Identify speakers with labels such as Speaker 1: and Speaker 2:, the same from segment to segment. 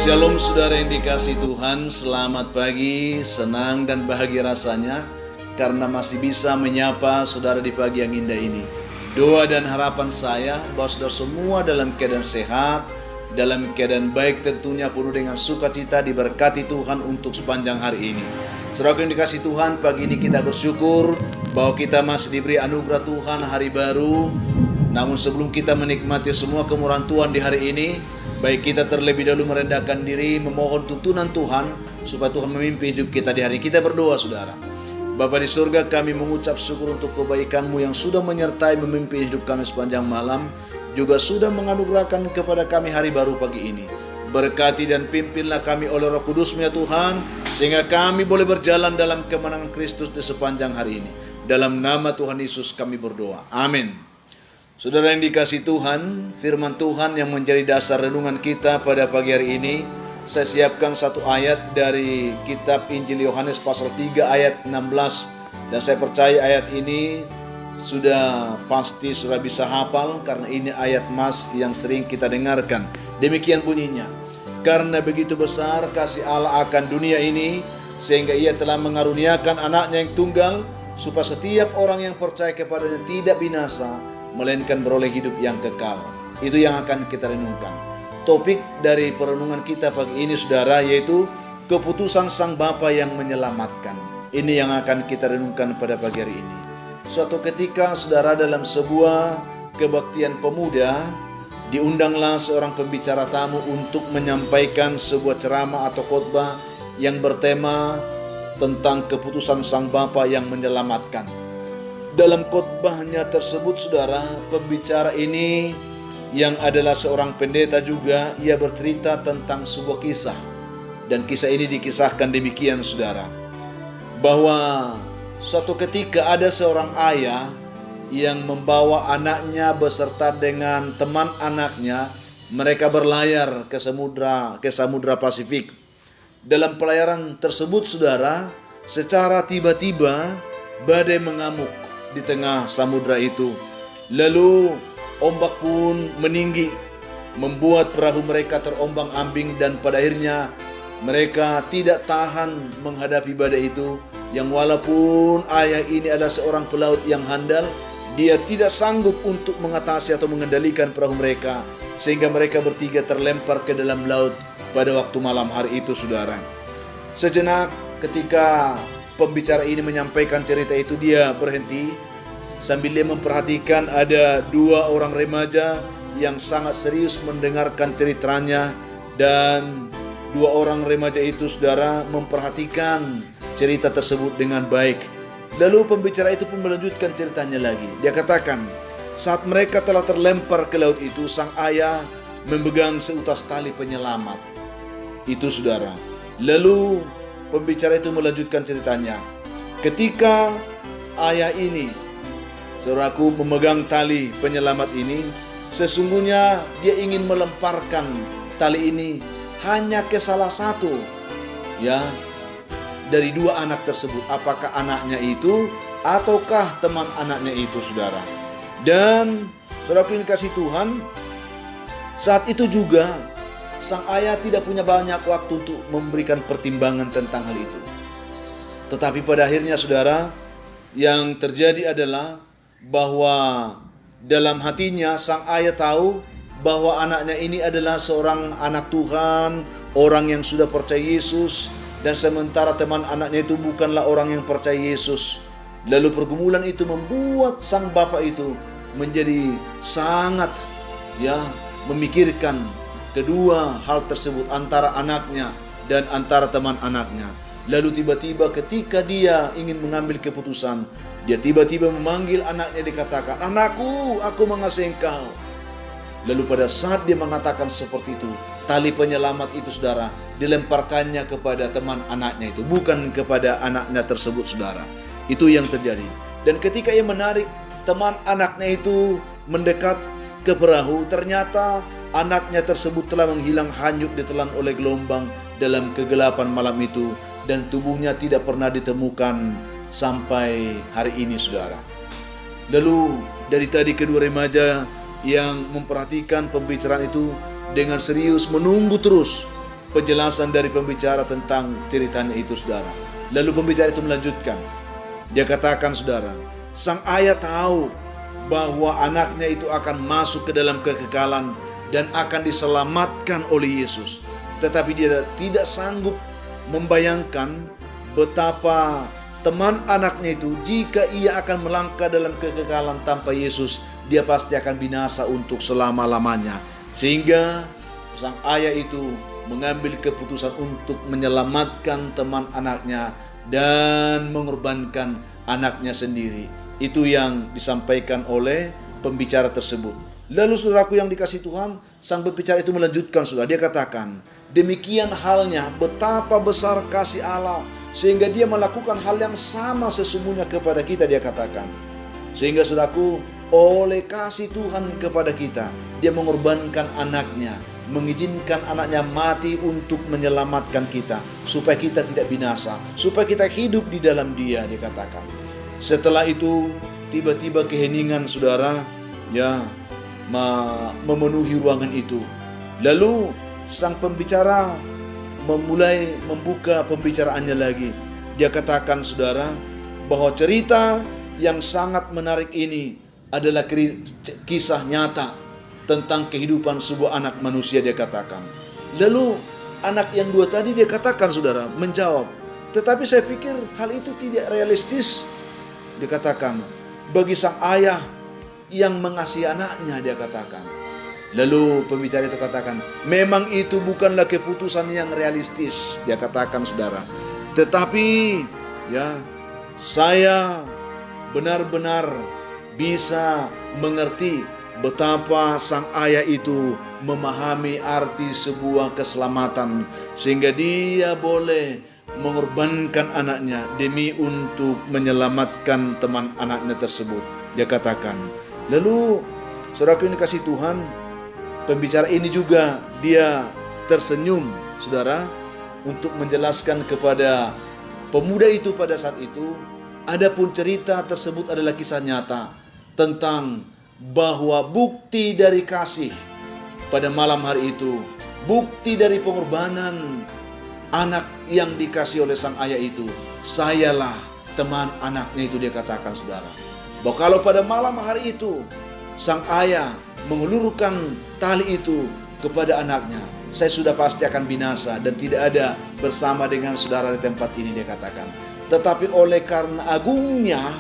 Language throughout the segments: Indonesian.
Speaker 1: Shalom saudara yang dikasihi Tuhan, selamat pagi, senang dan bahagia rasanya karena masih bisa menyapa saudara di pagi yang indah ini. Doa dan harapan saya bahwa saudara semua dalam keadaan sehat, dalam keadaan baik tentunya penuh dengan sukacita diberkati Tuhan untuk sepanjang hari ini. Saudara yang dikasihi Tuhan, pagi ini kita bersyukur bahwa kita masih diberi anugerah Tuhan hari baru. Namun sebelum kita menikmati semua kemurahan Tuhan di hari ini, baik kita terlebih dahulu merendahkan diri, memohon tuntunan Tuhan supaya Tuhan memimpin hidup kita di hari ini. Kita berdoa saudara. Bapa di surga, kami mengucap syukur untuk kebaikan-Mu yang sudah menyertai memimpin hidup kami sepanjang malam, juga sudah menganugerahkan kepada kami hari baru pagi ini. Berkati dan pimpinlah kami oleh Roh Kudus-Mu ya Tuhan, sehingga kami boleh berjalan dalam kemenangan Kristus di sepanjang hari ini. Dalam nama Tuhan Yesus kami berdoa. Amin. Saudara yang dikasihi Tuhan, firman Tuhan yang menjadi dasar renungan kita pada pagi hari ini, saya siapkan satu ayat dari kitab Injil Yohanes pasal 3 ayat 16. Dan saya percaya ayat ini sudah pasti sudah bisa hafal karena ini ayat mas yang sering kita dengarkan. Demikian bunyinya, karena begitu besar kasih Allah akan dunia ini, sehingga Ia telah mengaruniakan anaknya yang tunggal, supaya setiap orang yang percaya kepadanya tidak binasa, melainkan beroleh hidup yang kekal. Itu yang akan kita renungkan. Topik dari perenungan kita pagi ini saudara, yaitu keputusan Sang Bapa yang menyelamatkan. Ini yang akan kita renungkan pada pagi hari ini. Suatu ketika saudara dalam sebuah kebaktian pemuda, diundanglah seorang pembicara tamu untuk menyampaikan sebuah ceramah atau khotbah yang bertema tentang keputusan Sang Bapa yang menyelamatkan. Dalam khotbahnya tersebut saudara, pembicara ini yang adalah seorang pendeta juga, ia bercerita tentang sebuah kisah. Dan kisah ini dikisahkan demikian saudara, bahwa suatu ketika ada seorang ayah yang membawa anaknya beserta dengan teman anaknya. Mereka berlayar ke samudra Pasifik. Dalam pelayaran tersebut saudara, secara tiba-tiba badai mengamuk di tengah samudra itu. Lalu ombak pun meninggi, membuat perahu mereka terombang-ambing, dan pada akhirnya mereka tidak tahan menghadapi badai itu. Yang walaupun ayah ini adalah seorang pelaut yang handal, dia tidak sanggup untuk mengatasi atau mengendalikan perahu mereka, sehingga mereka bertiga terlempar ke dalam laut pada waktu malam hari itu saudara. Sejenak ketika pembicara ini menyampaikan cerita itu, dia berhenti sambil dia memperhatikan ada dua orang remaja yang sangat serius mendengarkan ceritanya. Dan dua orang remaja itu saudara memperhatikan cerita tersebut dengan baik. Lalu pembicara itu pun melanjutkan ceritanya lagi. Dia katakan, saat mereka telah terlempar ke laut itu, sang ayah memegang seutas tali penyelamat itu saudara. Lalu pembicara itu melanjutkan ceritanya. Ketika ayah ini, saudaraku, memegang tali penyelamat ini, sesungguhnya dia ingin melemparkan tali ini hanya ke salah satu dari dua anak tersebut. Apakah anaknya itu ataukah teman anaknya itu saudara. Dan saudaraku yang dikasihi Tuhan, saat itu juga sang ayah tidak punya banyak waktu untuk memberikan pertimbangan tentang hal itu. Tetapi pada akhirnya saudara, yang terjadi adalah bahwa dalam hatinya sang ayah tahu bahwa anaknya ini adalah seorang anak Tuhan, orang yang sudah percaya Yesus, dan sementara teman anaknya itu bukanlah orang yang percaya Yesus. Lalu pergumulan itu membuat sang bapak itu menjadi sangat memikirkan kedua hal tersebut, antara anaknya dan antara teman anaknya. Lalu tiba-tiba ketika dia ingin mengambil keputusan, dia tiba-tiba memanggil anaknya, dikatakan, "Anakku, aku mengasihi engkau." Lalu pada saat dia mengatakan seperti itu, tali penyelamat itu saudara dilemparkannya kepada teman anaknya itu, bukan kepada anaknya tersebut saudara. Itu yang terjadi. Dan ketika ia menarik teman anaknya itu mendekat ke perahu, ternyata anaknya tersebut telah menghilang hanyut ditelan oleh gelombang dalam kegelapan malam itu, dan tubuhnya tidak pernah ditemukan sampai hari ini saudara. Lalu dari tadi kedua remaja yang memperhatikan pembicaraan itu dengan serius menunggu terus penjelasan dari pembicara tentang ceritanya itu, saudara. Lalu pembicara itu melanjutkan. Dia katakan, saudara, sang ayah tahu bahwa anaknya itu akan masuk ke dalam kekekalan dan akan diselamatkan oleh Yesus. Tetapi dia tidak sanggup membayangkan betapa teman anaknya itu, jika ia akan melangkah dalam kekekalan tanpa Yesus, dia pasti akan binasa untuk selama-lamanya. Sehingga sang ayah itu mengambil keputusan untuk menyelamatkan teman anaknya dan mengorbankan anaknya sendiri. Itu yang disampaikan oleh pembicara tersebut. Lalu saudaraku yang dikasihi Tuhan, sang pembicara itu melanjutkan, saudara. Dia katakan, demikian halnya betapa besar kasih Allah, sehingga dia melakukan hal yang sama sesungguhnya kepada kita, dia katakan. Sehingga saudaraku, oleh kasih Tuhan kepada kita, dia mengorbankan anaknya, mengizinkan anaknya mati untuk menyelamatkan kita, supaya kita tidak binasa, supaya kita hidup di dalam dia, dia katakan. Setelah itu, tiba-tiba keheningan, saudara, memenuhi ruangan itu. Lalu sang pembicara memulai membuka pembicaraannya lagi. Dia katakan, saudara, bahwa cerita yang sangat menarik ini adalah kisah nyata tentang kehidupan sebuah anak manusia, dia katakan. Lalu anak yang dua tadi, dia katakan, saudara, menjawab, tetapi saya pikir hal itu tidak realistis. Dia katakan, bagi sang ayah yang mengasihi anaknya, dia katakan. Lalu pembicara itu katakan, memang itu bukanlah keputusan yang realistis, dia katakan, saudara. Tetapi saya benar-benar bisa mengerti betapa sang ayah itu memahami arti sebuah keselamatan, sehingga dia boleh mengorbankan anaknya demi untuk menyelamatkan teman anaknya tersebut, dia katakan. Lalu saudaraku yang dikasihi Tuhan, pembicara ini juga dia tersenyum, saudara, untuk menjelaskan kepada pemuda itu pada saat itu, adapun cerita tersebut adalah kisah nyata tentang bahwa bukti dari kasih pada malam hari itu, bukti dari pengorbanan anak yang dikasih oleh sang ayah itu, sayalah teman anaknya itu, dia katakan, saudara. Bahwa kalau pada malam hari itu sang ayah mengulurkan tali itu kepada anaknya, saya sudah pasti akan binasa dan tidak ada bersama dengan saudara di tempat ini, dia katakan. Tetapi oleh karena agungnya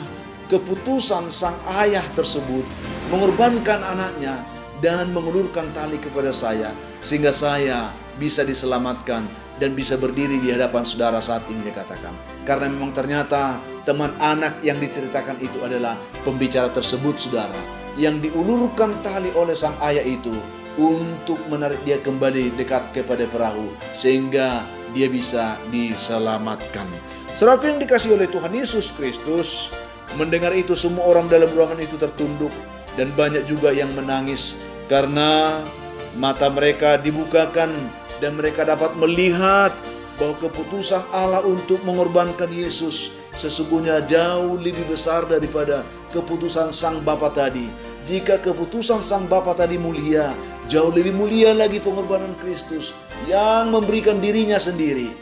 Speaker 1: keputusan sang ayah tersebut mengorbankan anaknya dan mengulurkan tali kepada saya, sehingga saya bisa diselamatkan dan bisa berdiri di hadapan saudara saat ini, dia katakan. Karena memang ternyata teman anak yang diceritakan itu adalah pembicara tersebut, saudara, yang diulurkan tali oleh sang ayah itu untuk menarik dia kembali dekat kepada perahu, sehingga dia bisa diselamatkan. Saudara yang dikasihi oleh Tuhan Yesus Kristus, mendengar itu semua orang dalam ruangan itu tertunduk, dan banyak juga yang menangis karena mata mereka dibukakan dan mereka dapat melihat bahwa keputusan Allah untuk mengorbankan Yesus sesungguhnya jauh lebih besar daripada keputusan sang Bapa tadi. Jika keputusan sang Bapa tadi mulia, jauh lebih mulia lagi pengorbanan Kristus yang memberikan dirinya sendiri,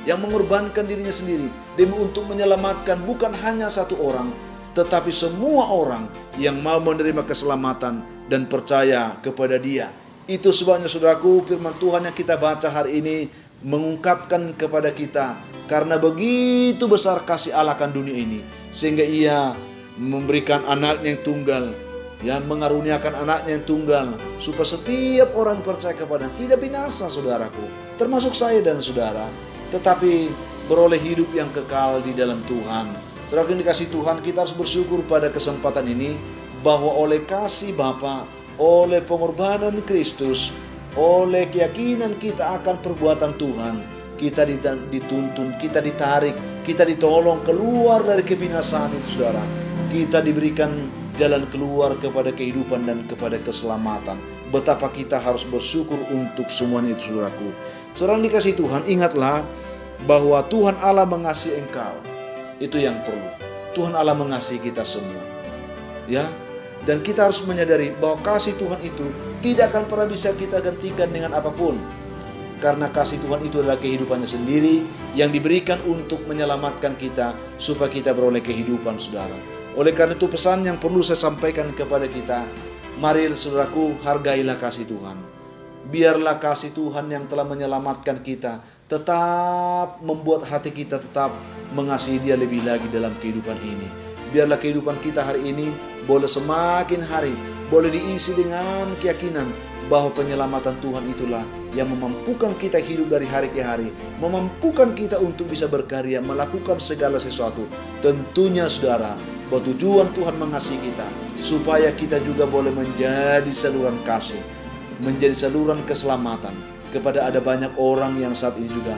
Speaker 1: yang mengorbankan dirinya sendiri demi untuk menyelamatkan bukan hanya satu orang, tetapi semua orang yang mau menerima keselamatan dan percaya kepada Dia. Itu sebabnya, saudaraku, firman Tuhan yang kita baca hari ini mengungkapkan kepada kita, karena begitu besar kasih Allah akan dunia ini, sehingga Ia memberikan anaknya yang tunggal, mengaruniakan anaknya yang tunggal, supaya setiap orang percaya kepada tidak binasa, saudaraku, termasuk saya dan saudara, tetapi beroleh hidup yang kekal di dalam Tuhan. Saudara yang dikasihi Tuhan, kita harus bersyukur pada kesempatan ini bahwa oleh kasih Bapa, oleh pengorbanan Kristus, oleh keyakinan kita akan perbuatan Tuhan, kita dituntun, kita ditarik, kita ditolong keluar dari kebinasaan itu, saudara. Kita diberikan jalan keluar kepada kehidupan dan kepada keselamatan. Betapa kita harus bersyukur untuk semuanya itu, saudaraku. Saudara yang dikasihi Tuhan, ingatlah bahwa Tuhan Allah mengasihi engkau. Itu yang perlu. Tuhan Allah mengasihi kita semua. Dan kita harus menyadari bahwa kasih Tuhan itu tidak akan pernah bisa kita gantikan dengan apapun. karena kasih Tuhan itu adalah kehidupannya sendiri yang diberikan untuk menyelamatkan kita supaya kita beroleh kehidupan, saudara. Oleh karena itu pesan yang perlu saya sampaikan kepada kita, mari saudaraku, hargailah kasih Tuhan. Biarlah kasih Tuhan yang telah menyelamatkan kita tetap membuat hati kita tetap mengasihi Dia lebih lagi dalam kehidupan ini. Biarlah kehidupan kita hari ini boleh semakin hari boleh diisi dengan keyakinan bahwa penyelamatan Tuhan itulah yang memampukan kita hidup dari hari ke hari, memampukan kita untuk bisa berkarya, melakukan segala sesuatu. Tentunya saudara, bahwa tujuan Tuhan mengasihi kita supaya kita juga boleh menjadi saluran kasih, menjadi saluran keselamatan kepada ada banyak orang yang saat ini juga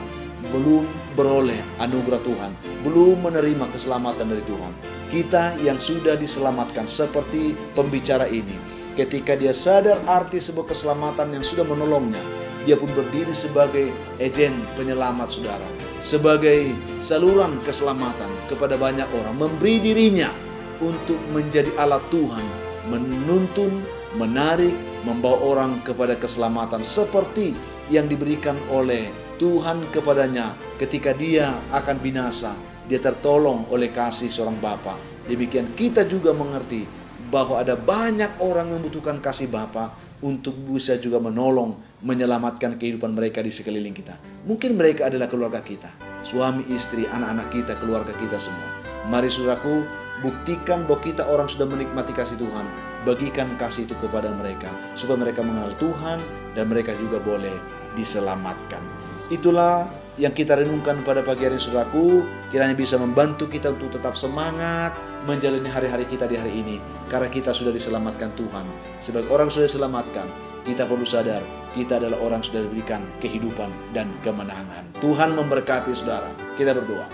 Speaker 1: belum beroleh anugerah Tuhan, belum menerima keselamatan dari Tuhan. Kita yang sudah diselamatkan seperti pembicara ini, ketika dia sadar arti sebuah keselamatan yang sudah menolongnya, dia pun berdiri sebagai agen penyelamat, saudara, sebagai saluran keselamatan kepada banyak orang, memberi dirinya untuk menjadi alat Tuhan, menuntun, menarik, membawa orang kepada keselamatan seperti yang diberikan oleh Tuhan kepadanya ketika dia akan binasa. Dia tertolong oleh kasih seorang Bapa. Demikian kita juga mengerti bahwa ada banyak orang membutuhkan kasih Bapa untuk bisa juga menolong, menyelamatkan kehidupan mereka di sekeliling kita. Mungkin mereka adalah keluarga kita, suami, istri, anak-anak kita, keluarga kita semua. Mari saudaraku, buktikan bahwa kita orang sudah menikmati kasih Tuhan. Bagikan kasih itu kepada mereka supaya mereka mengenal Tuhan dan mereka juga boleh diselamatkan. Itulah yang kita renungkan pada pagi hari, saudaraku. Kiranya bisa membantu kita untuk tetap semangat menjalani hari-hari kita di hari ini, karena kita sudah diselamatkan Tuhan. Sebagai orang sudah diselamatkan, kita perlu sadar kita adalah orang sudah diberikan kehidupan dan kemenangan. Tuhan memberkati saudara. Kita berdoa.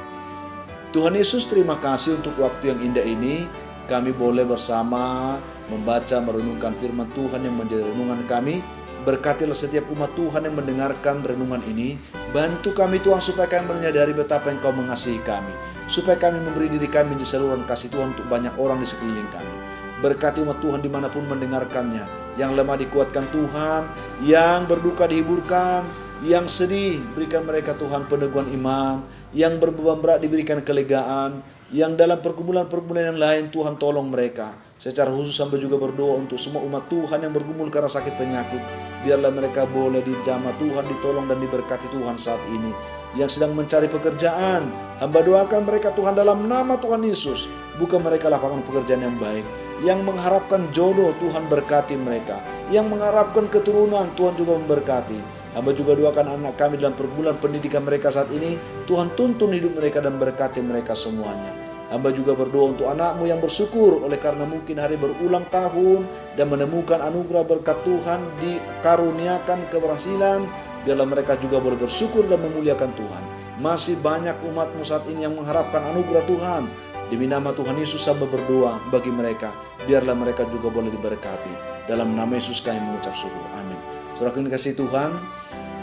Speaker 1: Tuhan Yesus, terima kasih untuk waktu yang indah ini. Kami boleh bersama membaca, merenungkan firman Tuhan yang menjadi renungan kami. Berkatilah setiap umat Tuhan yang mendengarkan renungan ini. Bantu kami Tuhan supaya kami menyadari betapa Engkau mengasihi kami, supaya kami memberi diri kami di saluran kasih Tuhan untuk banyak orang di sekeliling kami. Berkati umat Tuhan dimanapun mendengarkannya. Yang lemah dikuatkan Tuhan, yang berduka dihiburkan, yang sedih berikan mereka Tuhan peneguhan iman, yang berbeban berat diberikan kelegaan, yang dalam pergumulan-pergumulan yang lain Tuhan tolong mereka. Secara khusus hamba juga berdoa untuk semua umat Tuhan yang bergumul karena sakit penyakit. Biarlah mereka boleh dijamah Tuhan, ditolong dan diberkati Tuhan saat ini. Yang sedang mencari pekerjaan, hamba doakan mereka Tuhan dalam nama Tuhan Yesus. Buka mereka lapangan pekerjaan yang baik. Yang mengharapkan jodoh, Tuhan berkati mereka. Yang mengharapkan keturunan, Tuhan juga memberkati. Hamba juga doakan anak kami dalam pergumulan pendidikan mereka saat ini. Tuhan tuntun hidup mereka dan berkati mereka semuanya. Hamba juga berdoa untuk anakmu yang bersyukur oleh karena mungkin hari berulang tahun dan menemukan anugerah berkat Tuhan, dikaruniakan keberhasilan. Biarlah mereka juga boleh bersyukur dan memuliakan Tuhan. Masih banyak umatmu saat ini yang mengharapkan anugerah Tuhan. Demi nama Tuhan Yesus hamba berdoa bagi mereka. Biarlah mereka juga boleh diberkati. Dalam nama Yesus kami mengucap syukur. Amin. Saudaraku yang dikasihi Tuhan,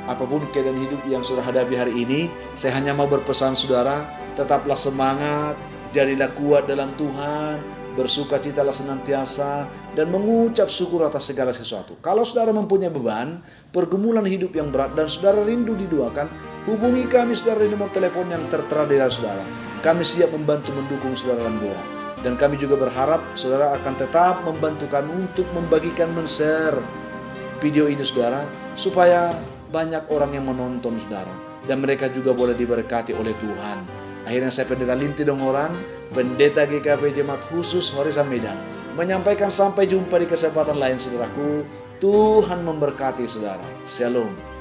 Speaker 1: apapun keadaan hidup yang saudara hadapi hari ini, saya hanya mau berpesan saudara, tetaplah semangat, jadilah kuat dalam Tuhan, bersukacitalah senantiasa, dan mengucap syukur atas segala sesuatu. Kalau saudara mempunyai beban, pergumulan hidup yang berat, dan saudara rindu didoakan, hubungi kami saudara di nomor telepon yang tertera di dalam saudara. Kami siap membantu mendukung saudara dalam doa. Dan kami juga berharap saudara akan tetap membantu kami untuk membagikan, men-share video ini saudara, supaya banyak orang yang menonton saudara, dan mereka juga boleh diberkati oleh Tuhan. Akhirnya saya Pendeta Linti Dongoran, Pendeta GKP Jemaat Khusus Horesan Medan, menyampaikan sampai jumpa di kesempatan lain saudaraku. Tuhan memberkati saudara. Shalom.